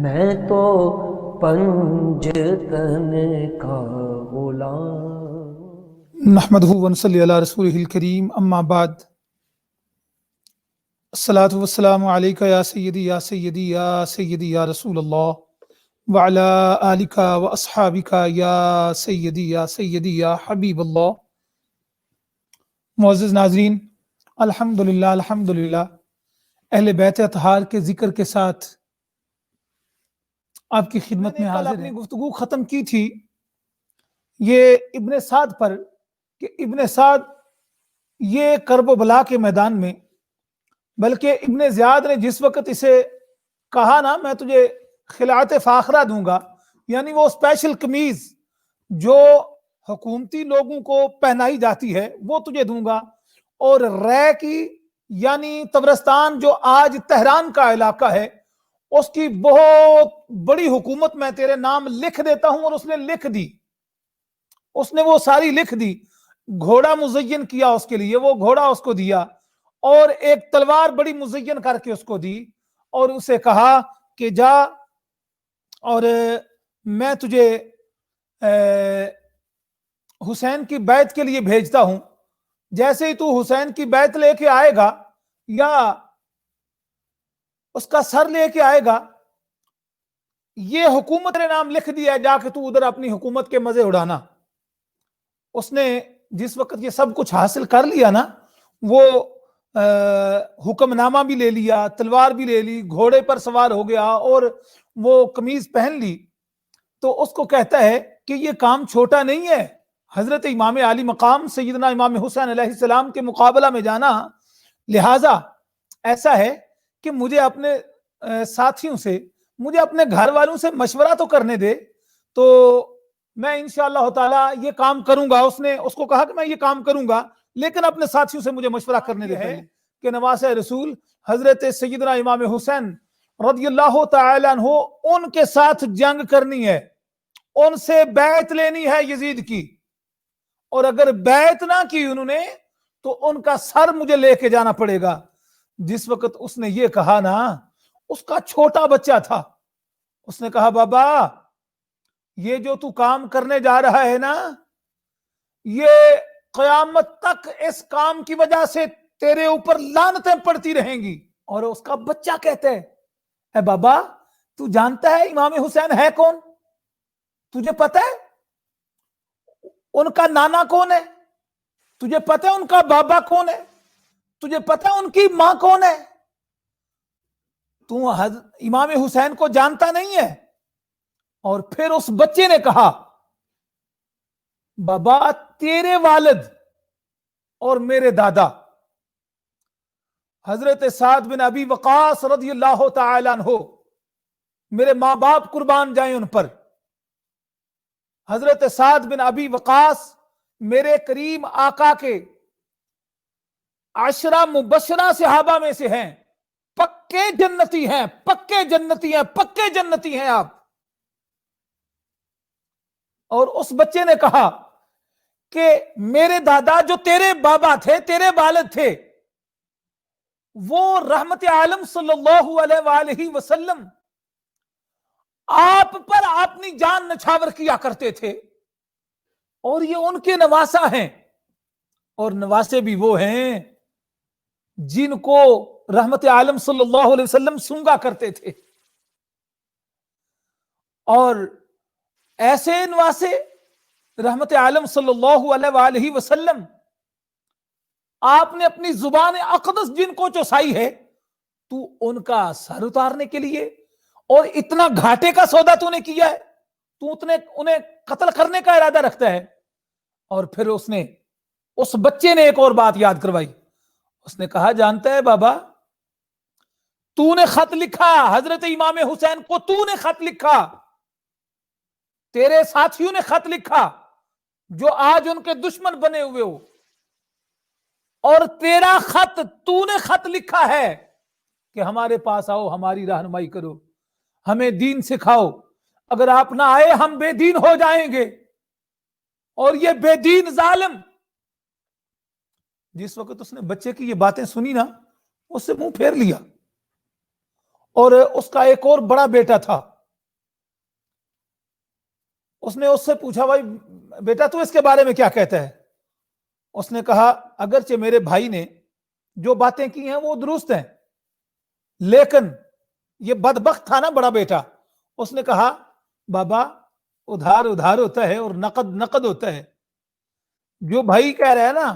میں تو پنجتن کا غلام. نحمدہ ونصلی علی رسولہ الکریم، اما بعد. الصلاۃ والسلام علیک یا سیدی یا سیدی یا سیدی یا رسول اللہ وعلی آلک واصحابک یا سیدی یا سیدی یا حبیب اللہ. معزز ناظرین، الحمدللہ اہل بیت اطہار کے ذکر کے ساتھ آپ کی خدمت میں حاضر اپنی گفتگو ختم کی تھی یہ ابن سعد پر کہ ابن سعد یہ کرب و بلا کے میدان میں، بلکہ ابن زیاد نے جس وقت اسے کہا نا میں تجھے خلعت فاخرہ دوں گا، یعنی وہ اسپیشل قمیض جو حکومتی لوگوں کو پہنائی جاتی ہے وہ تجھے دوں گا، اور رے کی یعنی طبرستان جو آج تہران کا علاقہ ہے اس کی بہت بڑی حکومت میں تیرے نام لکھ دیتا ہوں. اور اس نے لکھ دی، اس نے وہ ساری لکھ دی، گھوڑا مزین کیا اس کے لیے، وہ گھوڑا اس کو دیا اور ایک تلوار بڑی مزین کر کے اس کو دی، اور اسے کہا کہ جا اور میں تجھے حسین کی بیعت کے لیے بھیجتا ہوں. جیسے ہی تو حسین کی بیعت لے کے آئے گا یا اس کا سر لے کے آئے گا، یہ حکومت نے نام لکھ دیا ہے، جا کے تو ادھر اپنی حکومت کے مزے اڑانا. اس نے جس وقت یہ سب کچھ حاصل کر لیا نا، وہ حکم نامہ بھی لے لیا، تلوار بھی لے لی، گھوڑے پر سوار ہو گیا اور وہ قمیض پہن لی، تو اس کو کہتا ہے کہ یہ کام چھوٹا نہیں ہے. حضرت امام عالی مقام سیدنا امام حسین علیہ السلام کے مقابلہ میں جانا، لہٰذا ایسا ہے کہ مجھے اپنے ساتھیوں سے، مجھے اپنے گھر والوں سے مشورہ تو کرنے دے، تو میں انشاءاللہ تعالی یہ کام کروں گا. اس کو کہا کہ میں یہ کام کروں گا لیکن اپنے ساتھیوں سے مجھے مشورہ کرنے دے ہے کہ نواسہ رسول حضرت سیدنا امام حسین رضی اللہ تعالی عنہ ان کے ساتھ جنگ کرنی ہے، ان سے بیعت لینی ہے یزید کی، اور اگر بیعت نہ کی انہوں نے تو ان کا سر مجھے لے کے جانا پڑے گا. جس وقت اس نے یہ کہا نا، اس کا چھوٹا بچہ تھا، اس نے کہا بابا یہ جو تو کام کرنے جا رہا ہے نا، یہ قیامت تک اس کام کی وجہ سے تیرے اوپر لعنتیں پڑتی رہیں گی. اور اس کا بچہ کہتا ہے اے بابا تو جانتا ہے امام حسین ہے کون؟ تجھے پتہ ہے ان کا نانا کون ہے؟ تجھے پتہ ہے ان کا بابا کون ہے؟ تجھے پتہ ہے ان کی ماں کون ہے؟ تو امام حسین کو جانتا نہیں ہے؟ اور پھر اس بچے نے کہا بابا تیرے والد اور میرے دادا حضرت سعد بن ابی وقاص رضی اللہ تعالی عنہ، میرے ماں باپ قربان جائیں ان پر. حضرت سعد بن ابی وقاص میرے کریم آقا کے 10 مبشرہ صحابہ میں سے ہیں، پکے جنتی ہیں، پکے جنتی ہیں، پکے جنتی ہیں آپ. اور اس بچے نے کہا کہ میرے دادا جو تیرے بابا تھے، تیرے والد تھے، وہ رحمت عالم صلی اللہ علیہ وآلہ وسلم آپ پر اپنی جان نچھاور کیا کرتے تھے، اور یہ ان کے نواسہ ہیں، اور نواسے بھی وہ ہیں جن کو رحمت عالم صلی اللہ علیہ وسلم سونگا کرتے تھے. اور ایسے نواسے رحمت عالم صلی اللہ علیہ وآلہ وسلم آپ نے اپنی زبان اقدس جن کو چوسائی ہے، تو ان کا سر اتارنے کے لیے اور اتنا گھاٹے کا سودا تو نے کیا ہے، تو انہیں قتل کرنے کا ارادہ رکھتا ہے. اور پھر اس بچے نے ایک اور بات یاد کروائی. اس نے کہا جانتا ہے بابا تو نے خط لکھا حضرت امام حسین کو، تو نے خط لکھا، تیرے ساتھیوں نے خط لکھا جو آج ان کے دشمن بنے ہوئے ہو، اور تیرا خط تو نے خط لکھا ہے کہ ہمارے پاس آؤ، ہماری رہنمائی کرو، ہمیں دین سکھاؤ، اگر آپ نہ آئے ہم بے دین ہو جائیں گے. اور یہ بے دین ظالم، جس وقت اس نے بچے کی یہ باتیں سنی نا، اس سے منہ پھیر لیا. اور اس کا ایک اور بڑا بیٹا تھا اس نے اس سے پوچھا بھائی بیٹا تو اس کے بارے میں کیا کہتا ہے؟ اس نے کہا اگرچہ میرے بھائی نے جو باتیں کی ہیں وہ درست ہیں، لیکن یہ بدبخت تھا نا بڑا بیٹا، اس نے کہا بابا ادھار ادھار ہوتا ہے اور نقد نقد ہوتا ہے، جو بھائی کہہ رہا ہے نا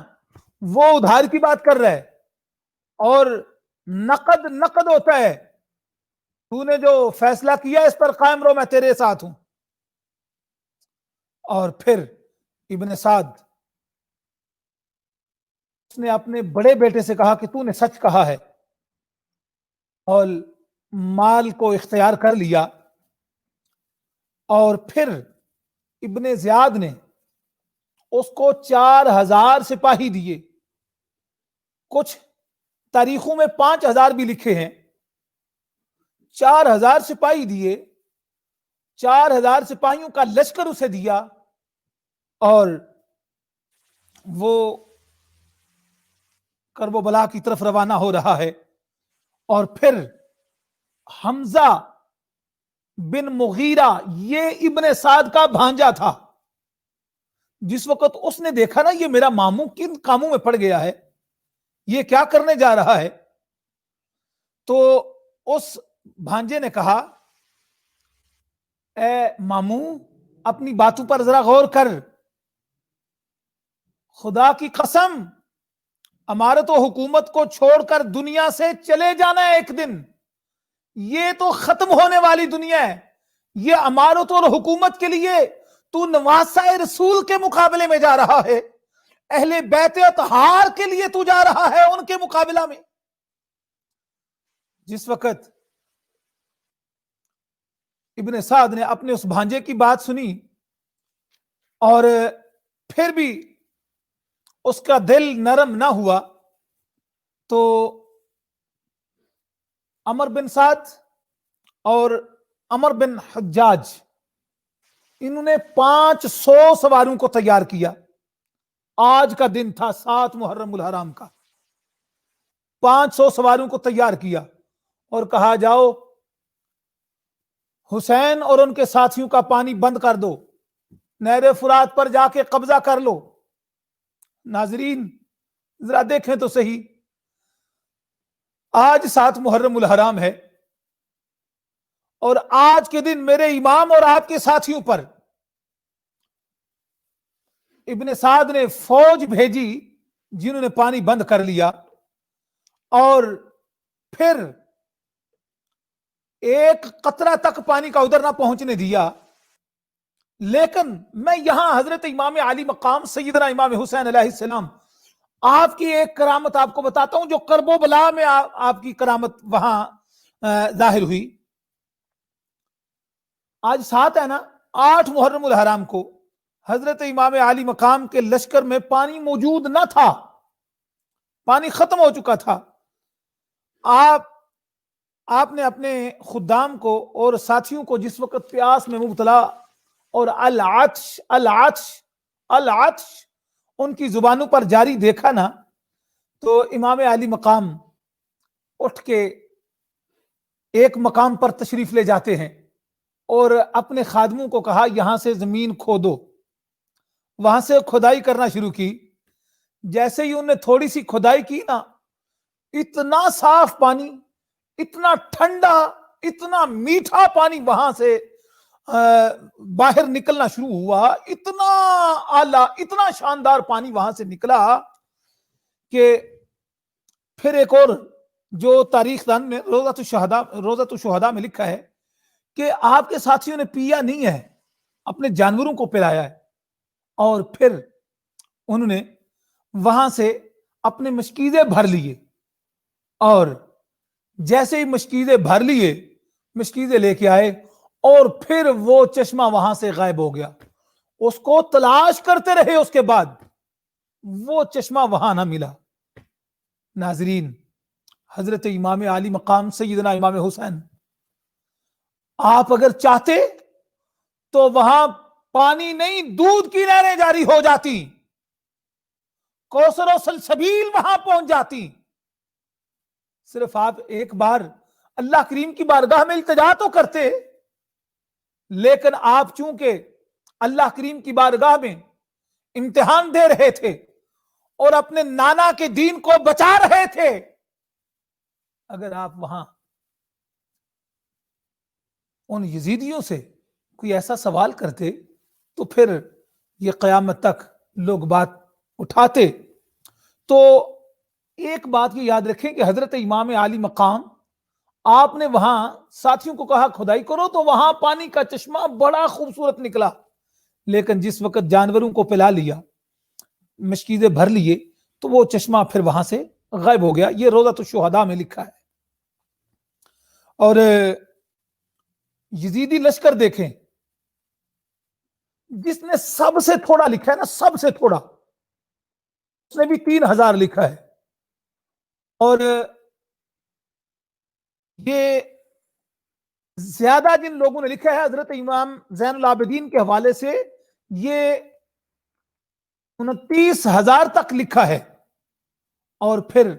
وہ ادھار کی بات کر رہا ہے اور نقد نقد ہوتا ہے، تو نے جو فیصلہ کیا اس پر قائم رہو، میں تیرے ساتھ ہوں۔ اور پھر ابن سعد اس نے اپنے بڑے بیٹے سے کہا کہ تو نے سچ کہا ہے، اور مال کو اختیار کر لیا۔ اور پھر ابن زیاد نے اس کو 4000 سپاہی دیے، کچھ تاریخوں میں 5000 بھی لکھے ہیں، 4000 سپاہی دیے، 4000 سپاہیوں کا لشکر اسے دیا، اور وہ کرب و بلا کی طرف روانہ ہو رہا ہے۔ اور پھر حمزہ بن مغیرہ، یہ ابن سعد کا بھانجا تھا، جس وقت اس نے دیکھا نا یہ میرا ماموں کن کاموں میں پڑ گیا ہے، یہ کیا کرنے جا رہا ہے، تو اس بھانجے نے کہا اے ماموں اپنی باتوں پر ذرا غور کر، خدا کی قسم امارت و حکومت کو چھوڑ کر دنیا سے چلے جانا ہے ایک دن، یہ تو ختم ہونے والی دنیا ہے، یہ امارت اور حکومت کے لیے تو نواسہ رسول کے مقابلے میں جا رہا ہے، اہل بیت اطہار کے لیے تو جا رہا ہے ان کے مقابلہ میں۔ جس وقت ابن سعد نے اپنے اس بھانجے کی بات سنی اور پھر بھی اس کا دل نرم نہ ہوا، تو عمر بن سعد اور عمر بن حجاج انہوں نے 500 سواروں کو تیار کیا، آج کا دن تھا 7 محرم الحرام کا، 500 سواروں کو تیار کیا اور کہا جاؤ حسین اور ان کے ساتھیوں کا پانی بند کر دو، نہر فرات پر جا کے قبضہ کر لو۔ ناظرین ذرا دیکھیں تو صحیح، آج 7 محرم الحرام ہے اور آج کے دن میرے امام اور آپ کے ساتھیوں پر ابن سعد نے فوج بھیجی جنہوں نے پانی بند کر لیا، اور پھر ایک قطرہ تک پانی کا ادھر نہ پہنچنے دیا۔ لیکن میں یہاں حضرت امام علی مقام سیدنا امام حسین علیہ السلام آپ کی ایک کرامت آپ کو بتاتا ہوں، جو کرب و بلا میں آپ کی کرامت وہاں ظاہر ہوئی۔ آج 7 ہے نا، 8 محرم الحرام کو حضرت امام علی مقام کے لشکر میں پانی موجود نہ تھا، پانی ختم ہو چکا تھا۔ آپ نے اپنے خدام کو اور ساتھیوں کو جس وقت پیاس میں مبتلا اور العطش العطش العطش ان کی زبانوں پر جاری دیکھا نا، تو امام علی مقام اٹھ کے ایک مقام پر تشریف لے جاتے ہیں اور اپنے خادموں کو کہا یہاں سے زمین کھودو، وہاں سے کھدائی کرنا شروع کی۔ جیسے ہی انہوں نے تھوڑی سی کھدائی کی نا، اتنا صاف پانی، اتنا ٹھنڈا، اتنا میٹھا پانی وہاں سے باہر نکلنا شروع ہوا، اتنا اعلیٰ اتنا شاندار پانی وہاں سے نکلا کہ پھر ایک اور جو تاریخ دان نے روضۃ الشہداء میں لکھا ہے کہ آپ کے ساتھیوں نے پیا نہیں ہے، اپنے جانوروں کو پلایا ہے، اور پھر انہوں نے وہاں سے اپنے مشکیزیں بھر لیے، اور جیسے ہی مشکیزیں بھر لیے، مشکیزیں لے کے آئے، اور پھر وہ چشمہ وہاں سے غائب ہو گیا۔ اس کو تلاش کرتے رہے، اس کے بعد وہ چشمہ وہاں نہ ملا۔ ناظرین حضرت امام علی مقام سیدنا امام حسین، آپ اگر چاہتے تو وہاں پانی نہیں دودھ کی نہریں جاری ہو جاتی، کوثر و سلسبیل وہاں پہنچ جاتی۔ صرف آپ ایک بار اللہ کریم کی بارگاہ میں التجا تو کرتے، لیکن آپ چونکہ اللہ کریم کی بارگاہ میں امتحان دے رہے تھے اور اپنے نانا کے دین کو بچا رہے تھے، اگر آپ وہاں ان یزیدیوں سے کوئی ایسا سوال کرتے تو پھر یہ قیامت تک لوگ بات اٹھاتے۔ تو ایک بات یہ یاد رکھیں کہ حضرت امام عالی مقام، آپ نے وہاں ساتھیوں کو کہا کھدائی کرو تو وہاں پانی کا چشمہ بڑا خوبصورت نکلا، لیکن جس وقت جانوروں کو پلا لیا، مشکیزیں بھر لیے، تو وہ چشمہ پھر وہاں سے غائب ہو گیا۔ یہ روضۃ الشہداء میں لکھا ہے۔ اور یزیدی لشکر دیکھیں، جس نے سب سے تھوڑا لکھا ہے نا، سب سے تھوڑا، اس نے بھی 3000 لکھا ہے۔ اور یہ زیادہ جن لوگوں نے لکھا ہے حضرت امام زین العابدین کے حوالے سے، یہ 29,000 تک لکھا ہے۔ اور پھر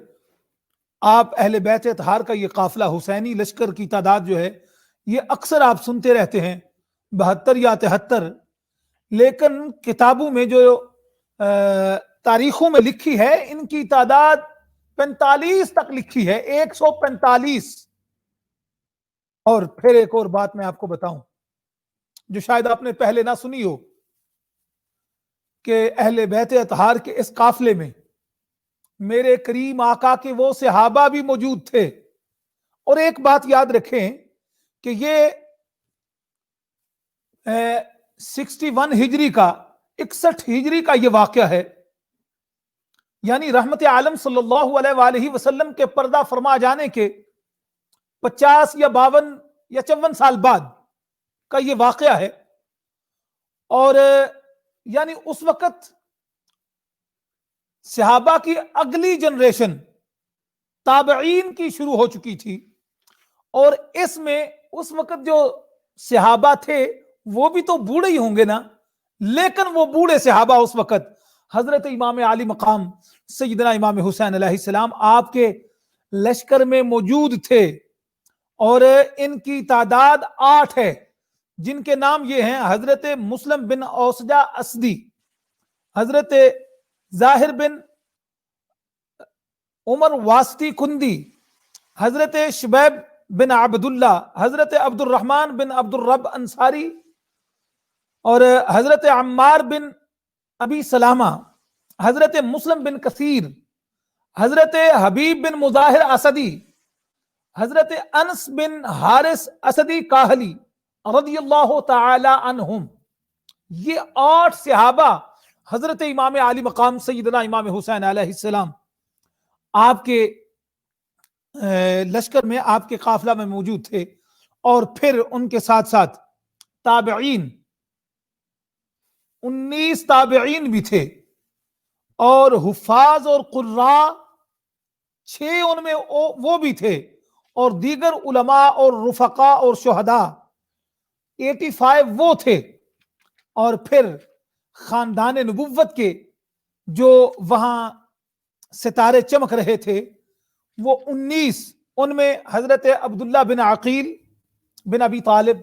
آپ اہل بیت اطہار کا یہ قافلہ، حسینی لشکر کی تعداد جو ہے، یہ اکثر آپ سنتے رہتے ہیں 72 یا 73، لیکن کتابوں میں جو تاریخوں میں لکھی ہے، ان کی تعداد 45 تک لکھی ہے، 145۔ اور پھر ایک اور بات میں آپ کو بتاؤں جو شاید آپ نے پہلے نہ سنی ہو، کہ اہل بیت اطہار کے اس قافلے میں میرے کریم آقا کے وہ صحابہ بھی موجود تھے۔ اور ایک بات یاد رکھیں کہ یہ 61 ہجری کا، 61 ہجری کا یہ واقعہ ہے، یعنی رحمت عالم صلی اللہ علیہ وآلہ وسلم کے پردہ فرما جانے کے 50 یا 52 یا 54 سال بعد کا یہ واقعہ ہے۔ اور یعنی اس وقت صحابہ کی اگلی جنریشن تابعین کی شروع ہو چکی تھی، اور اس میں اس وقت جو صحابہ تھے وہ بھی تو بوڑھے ہی ہوں گے نا، لیکن وہ بوڑھے صحابہ اس وقت حضرت امام عالی مقام سیدنا امام حسین علیہ السلام آپ کے لشکر میں موجود تھے، اور ان کی تعداد 8 ہے، جن کے نام یہ ہیں: حضرت مسلم بن اوسجہ اسدی، حضرت ظاہر بن عمر واسطی کندی، حضرت شبیب بن عبداللہ، حضرت عبد الرحمن بن عبد الرب انصاری، اور حضرت عمار بن ابی سلامہ، حضرت مسلم بن کثیر، حضرت حبیب بن مظاہر اسدی، حضرت انس بن حارث اسدی کاہلی رضی اللہ تعالی عنہم۔ یہ 8 صحابہ حضرت امام عالی مقام سیدنا امام حسین علیہ السلام آپ کے لشکر میں، آپ کے قافلہ میں موجود تھے۔ اور پھر ان کے ساتھ ساتھ تابعین، 19 تابعین بھی تھے، اور حفاظ اور قراء 6 ان میں وہ بھی تھے، اور دیگر علماء اور رفقاء اور شہداء 85 وہ تھے۔ اور پھر خاندان نبوت کے جو وہاں ستارے چمک رہے تھے وہ 19، ان میں حضرت عبداللہ بن عقیل بن ابی طالب،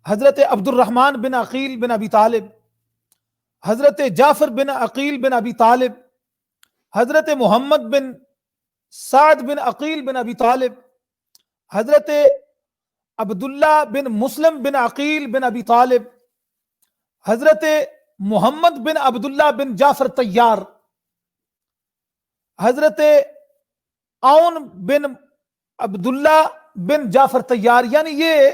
حضرت عبد الرحمن بن عقیل بن ابی طالب، حضرت جعفر بن عقیل بن ابی طالب، حضرت محمد بن سعد بن عقیل بن ابی طالب، حضرت عبداللہ بن مسلم بن عقیل بن ابی طالب، حضرت محمد بن عبداللہ بن جعفر طیار، حضرت اون بن عبداللہ بن جعفر طیار، یعنی یہ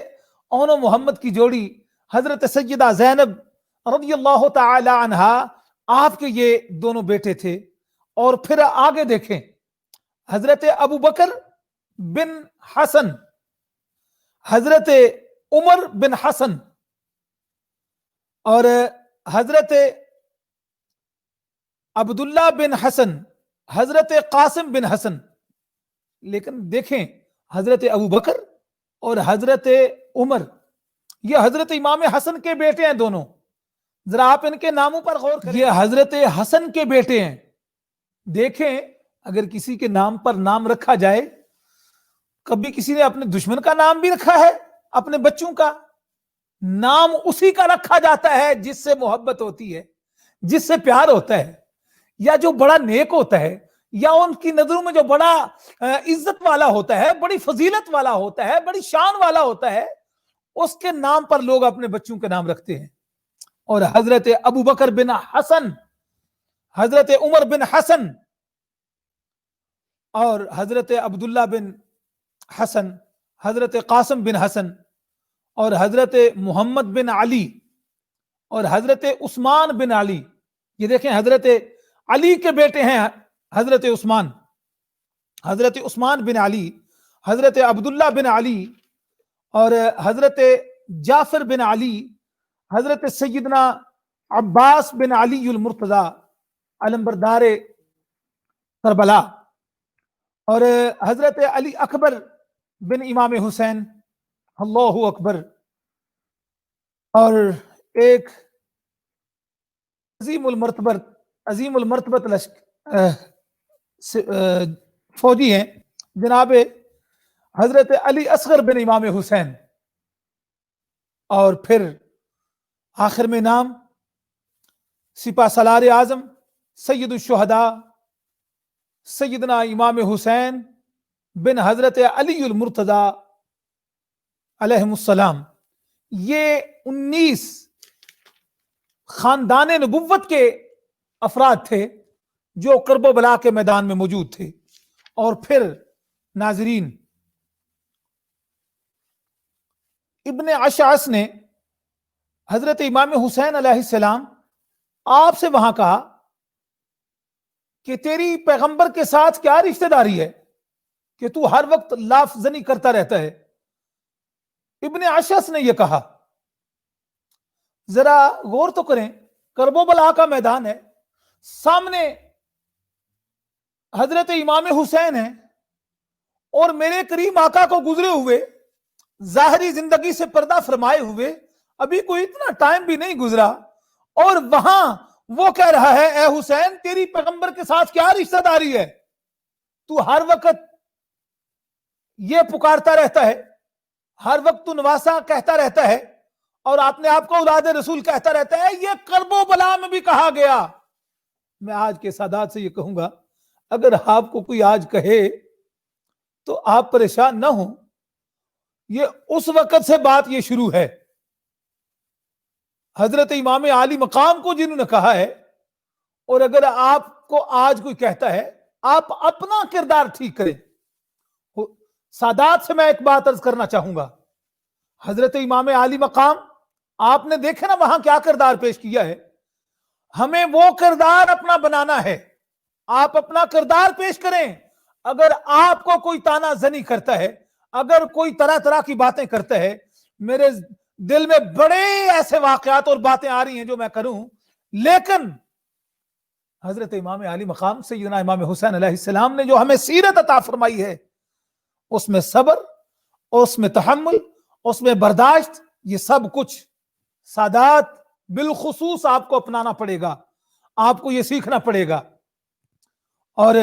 اون و محمد کی جوڑی، حضرت سیدہ زینب رضی اللہ تعالی عنہا، آپ کے یہ دونوں بیٹے تھے۔ اور پھر آگے دیکھیں، حضرت ابو بکر بن حسن، حضرت عمر بن حسن، اور حضرت عبداللہ بن حسن، حضرت قاسم بن حسن۔ لیکن دیکھیں حضرت ابو بکر اور حضرت عمر، یہ حضرت امام حسن کے بیٹے ہیں دونوں، ذرا آپ ان کے ناموں پر غور کریں، یہ حضرت حسن کے بیٹے ہیں۔ دیکھیں اگر کسی کے نام پر نام رکھا جائے، کبھی کسی نے اپنے دشمن کا نام بھی رکھا ہے اپنے بچوں کا، نام اسی کا رکھا جاتا ہے جس سے محبت ہوتی ہے، جس سے پیار ہوتا ہے، یا جو بڑا نیک ہوتا ہے، یا ان کی نظروں میں جو بڑا عزت والا ہوتا ہے، بڑی فضیلت والا ہوتا ہے، بڑی شان والا ہوتا ہے، اس کے نام پر لوگ اپنے بچوں کے نام رکھتے ہیں۔ اور حضرت ابو بکر بن حسن، حضرت عمر بن حسن، اور حضرت عبداللہ بن حسن، حضرت قاسم بن حسن، اور حضرت محمد بن علی، اور حضرت عثمان بن علی، یہ دیکھیں حضرت علی کے بیٹے ہیں حضرت عثمان، حضرت عثمان بن علی، حضرت عبداللہ بن علی، اور حضرت جعفر بن علی، حضرت سیدنا عباس بن علی المرتضی علمبردار کربلا، اور حضرت علی اکبر بن امام حسین، اللہ اکبر، اور ایک عظیم المرتبت فوجی ہیں جناب حضرت علی اصغر بن امام حسین، اور پھر آخر میں نام سپہ سالار اعظم سید الشہداء سیدنا امام حسین بن حضرت علی المرتضی علیہ السلام۔ یہ 19 خاندان نبوت کے افراد تھے جو کرب و بلا کے میدان میں موجود تھے۔ اور پھر ناظرین، ابن اشعث نے حضرت امام حسین علیہ السلام آپ سے وہاں کہا کہ تیری پیغمبر کے ساتھ کیا رشتہ داری ہے کہ تو ہر وقت لاف زنی کرتا رہتا ہے؟ ابن اشعث نے یہ کہا، ذرا غور تو کریں، کرب و بلا کا میدان ہے، سامنے حضرت امام حسین ہیں، اور میرے کریم آقا کو گزرے ہوئے ظاہری زندگی سے پردہ فرمائے ہوئے ابھی کوئی اتنا ٹائم بھی نہیں گزرا، اور وہاں وہ کہہ رہا ہے اے حسین تیری پیغمبر کے ساتھ کیا رشتہ داری ہے؟ تو ہر وقت یہ پکارتا رہتا ہے، ہر وقت تو نواسا کہتا رہتا ہے، اور آپ نے آپ کو اولاد رسول کہتا رہتا ہے۔ یہ کرب و بلا میں بھی کہا گیا۔ میں آج کے سادات سے یہ کہوں گا، اگر آپ کو کوئی آج کہے تو آپ پریشان نہ ہوں، یہ اس وقت سے بات یہ شروع ہے۔ حضرت امام عالی مقام کو جنہوں نے کہا ہے، اور اگر آپ کو آج کوئی کہتا ہے، آپ اپنا کردار ٹھیک کریں۔ سادات سے میں ایک بات عرض کرنا چاہوں گا، حضرت امام عالی مقام آپ نے دیکھے نا وہاں کیا کردار پیش کیا ہے، ہمیں وہ کردار اپنا بنانا ہے۔ آپ اپنا کردار پیش کریں۔ اگر آپ کو کوئی تانا زنی کرتا ہے، اگر کوئی طرح طرح کی باتیں کرتا ہے، میرے دل میں بڑے ایسے واقعات اور باتیں آ رہی ہیں جو میں کروں، لیکن حضرت امام عالی مقام سیدنا امام حسین علیہ السلام نے جو ہمیں سیرت عطا فرمائی ہے، اس میں صبر، اس میں تحمل، اس میں برداشت، یہ سب کچھ سادات بالخصوص آپ کو اپنانا پڑے گا، آپ کو یہ سیکھنا پڑے گا۔ اور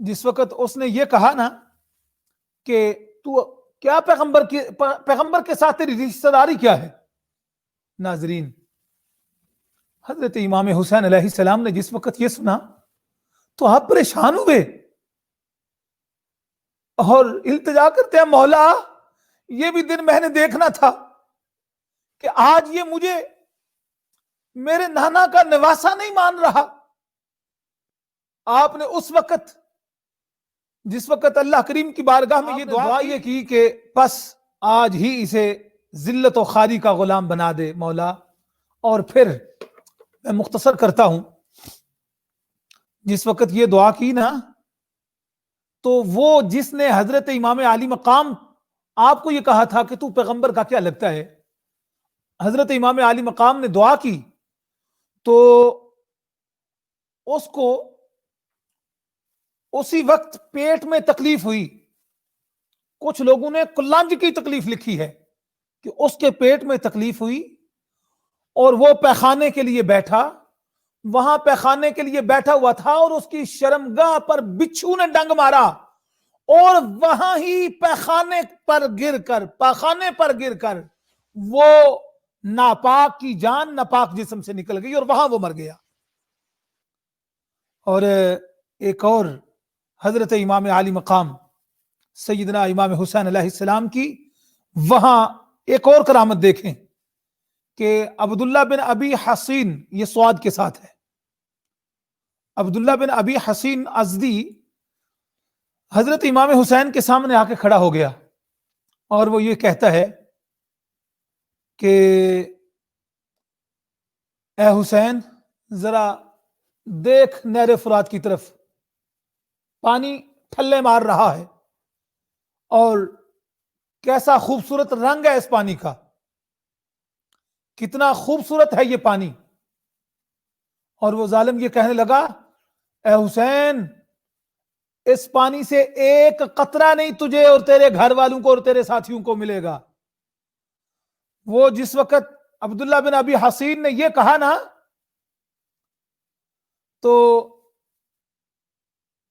جس وقت اس نے یہ کہا نا کہ تو کیا پیغمبر کے ساتھ تیری رشتہ داری کیا ہے، ناظرین حضرت امام حسین علیہ السلام نے جس وقت یہ سنا تو آپ پریشان ہوئے اور التجا کرتے ہیں، مولا یہ بھی دن میں نے دیکھنا تھا کہ آج یہ مجھے میرے نانا کا نواسا نہیں مان رہا۔ آپ نے اس وقت جس وقت اللہ کریم کی بارگاہ میں یہ دعا یہ کی کہ بس آج ہی اسے ذلت و خواری کا غلام بنا دے مولا۔ اور پھر میں مختصر کرتا ہوں، جس وقت یہ دعا کی نا تو وہ جس نے حضرت امام عالی مقام آپ کو یہ کہا تھا کہ تو پیغمبر کا کیا لگتا ہے، حضرت امام عالی مقام نے دعا کی تو اس کو اسی وقت پیٹ میں تکلیف ہوئی۔ کچھ لوگوں نے کلنج کی تکلیف لکھی ہے کہ اس کے پیٹ میں تکلیف ہوئی اور وہ پیخانے کے لیے بیٹھا، وہاں پیخانے کے لیے بیٹھا ہوا تھا اور اس کی شرمگاہ پر بچھو نے ڈنگ مارا اور وہاں ہی پاخانے پر گر کر وہ ناپاک کی جان ناپاک جسم سے نکل گئی اور وہاں وہ مر گیا. اور ایک اور حضرت امام عالی مقام سیدنا امام حسین علیہ السلام کی وہاں ایک اور کرامت دیکھیں کہ عبداللہ بن ابی حصین، یہ سواد کے ساتھ ہے، عبداللہ بن ابی حصین ازدی حضرت امام حسین کے سامنے آ کے کھڑا ہو گیا اور وہ یہ کہتا ہے کہ اے حسین ذرا دیکھ نہر فرات کی طرف، پانی ٹھلے مار رہا ہے اور کیسا خوبصورت رنگ ہے اس پانی کا، کتنا خوبصورت ہے یہ پانی. اور وہ ظالم یہ کہنے لگا اے حسین اس پانی سے ایک قطرہ نہیں تجھے اور تیرے گھر والوں کو اور تیرے ساتھیوں کو ملے گا. وہ جس وقت عبداللہ بن ابی حصین نے یہ کہا نا تو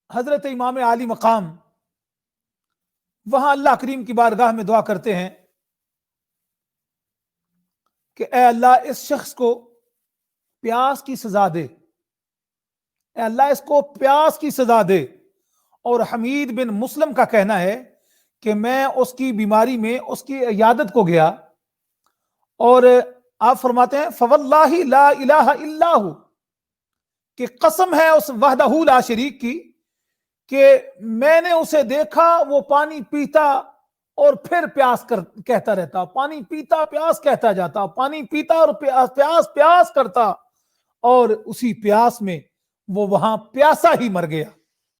حضرت امام عالی مقام وہاں اللہ کریم کی بارگاہ میں دعا کرتے ہیں کہ اے اللہ اس شخص کو پیاس کی سزا دے، اے اللہ اس کو پیاس کی سزا دے. اور حمید بن مسلم کا کہنا ہے کہ میں اس کی بیماری میں اس کی عیادت کو گیا اور آپ فرماتے ہیں فواللہ لا الہ الا ہو، کہ قسم ہے اس وحدہ لا شریک کی کہ میں نے اسے دیکھا وہ پانی پیتا اور پھر پیاس کہتا رہتا، پانی پیتا پیاس کہتا جاتا، پانی پیتا اور پیاس کرتا، اور اسی پیاس میں وہ وہاں پیاسا ہی مر گیا.